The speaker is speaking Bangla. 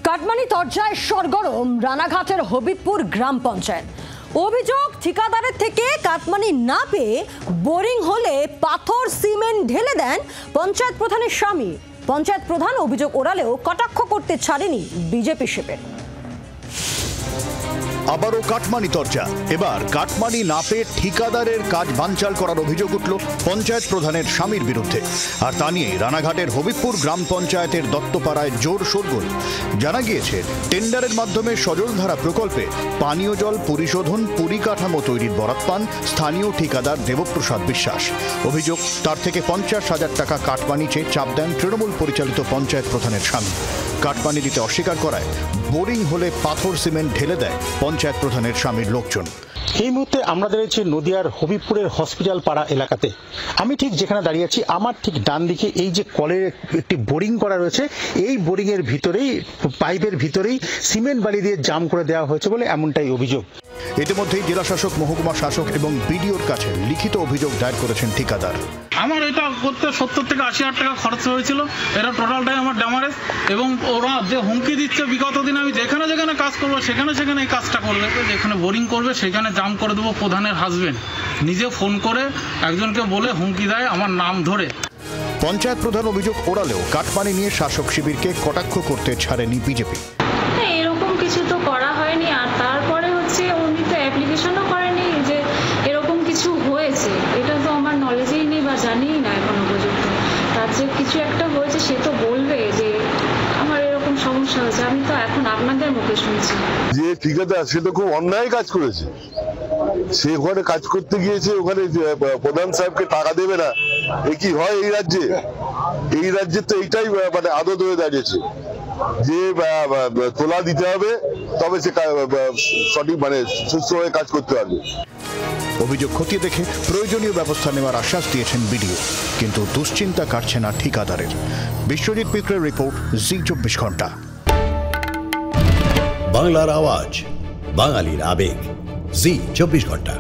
কাটমানি তরজায় সরগরম রানাঘাটের হবিবপুর গ্রাম পঞ্চায়েত। অভিযোগ, ঠিকাদারের থেকে কাটমানি না পেয়ে বোরিং হলে পাথর সিমেন্ট ঢেলে দেন পঞ্চায়েত প্রধানের স্বামী। পঞ্চায়েত প্রধান অভিযোগ ওড়ালেও কটাক্ষ করতে ছাড়েনি বিজেপি শিবির। আবারও কাটমানি তরজা। এবার কাটমানি না পেয়ে ঠিকাদারের কাজ বানচাল করার অভিযোগ উঠল পঞ্চায়েত প্রধানের স্বামীর বিরুদ্ধে। আর তা নিয়ে রানাঘাটের হবিবপুর গ্রাম পঞ্চায়েতের দত্তপাড়ায় জোর শোরগোল। জানা গিয়েছে, টেন্ডারের মাধ্যমে সজলধারা প্রকল্পে পানীয় জল পরিশোধন পরিকাঠামো তৈরির বরাত পান স্থানীয় ঠিকাদার দেবপ্রসাদ বিশ্বাস। অভিযোগ, তার থেকে 50,000 টাকা কাটমানি চেয়ে চাপ দেন তৃণমূল পরিচালিত পঞ্চায়েত প্রধানের স্বামী। কাটমানি দিতে অস্বীকার করায় বোরিং হলে পাথর সিমেন্ট ঢেলে দেয় পঞ্চায়েত প্রধানের স্বামীর লোকজন। এই মুহূর্তে আমরা দাঁড়িয়েছি নদিয়ার হবিবপুরের হসপিটাল পাড়া এলাকাতে। আমি ঠিক যেখানে দাঁড়িয়ে আছি, আমার ঠিক ডান দিকে এই যে কলের একটি বোরিং করা রয়েছে, এই বোরিং এর ভিতরেই, পাইপের ভিতরেই সিমেন্ট বালি দিয়ে জাম করে দেওয়া হয়েছে বলে এমনটাই অভিযোগ। ইতিমধ্যেই জেলা শাসক, মহকুমা শাসক এবং বিডিওর কাছে লিখিত অভিযোগ দায়ের করেছেন ঠিকাদার। আমার এটা করতে 70 থেকে 80,000 টাকা খরচ হয়েছিল। এটা টোটালটাই আমার ড্যামারেজ, এবং ওরা যে হুমকি দিচ্ছে বিগত দিনে আমি যেখানে যেখানে কাজ করবো সেখানে সেখানে এই কাজটা করবে, যেখানে বোরিং করবে সেখানে জাম করে দেবো। প্রধানের হাজবেন্ড নিজে ফোন করে একজনকে বলে হুমকি দেয় আমার নাম ধরে। পঞ্চায়েত প্রধান অভিযোগ ওড়ালেও কাটমানি নিয়ে শাসক শিবিরকে কটাক্ষ করতে ছাড়েনি বিজেপি। এরকম কিছু তো করা হয়নি, আর তারপরে হচ্ছে উনি তো অ্যাপ্লিকেশনও করেনি যে এরকম কিছু হয়েছে। এটা তো আমার নলেজেই নেই বা জানিই না এখনো পর্যন্ত। তার যে কিছু একটা হয়েছে সে তো বলবে যে আমার এরকম সমস্যা হয়েছে। আমি তো এখন আপনাদের মুখে শুনছি। যে ঠিকাদার সে তো খুব অন্যায় কাজ করেছে। সে ওখানে কাজ করতে গিয়েছে, ওখানে প্রধান সাহেবকে টাকা দেবে না, এ কি হয় এই রাজ্যে? এই রাজ্যে তো এইটাই মানে আদত হয়ে দাঁড়িয়েছে যে তোলা দিতে হবে, তবে সে সঠিক মানে সুস্থভাবে কাজ করতে পারবে। অভিযোগ খতিয়ে দেখে প্রয়োজনীয় ব্যবস্থা নেওয়ার আশ্বাস দিয়েছেন বিডিও, কিন্তু দুশ্চিন্তা কাটছে না ঠিকাদারের। বিশ্বজিৎ পিকরের রিপোর্ট, জি 24 ঘন্টা। বাংলার আওয়াজ, বাঙালির আবেগ, জি 24 ঘন্টা।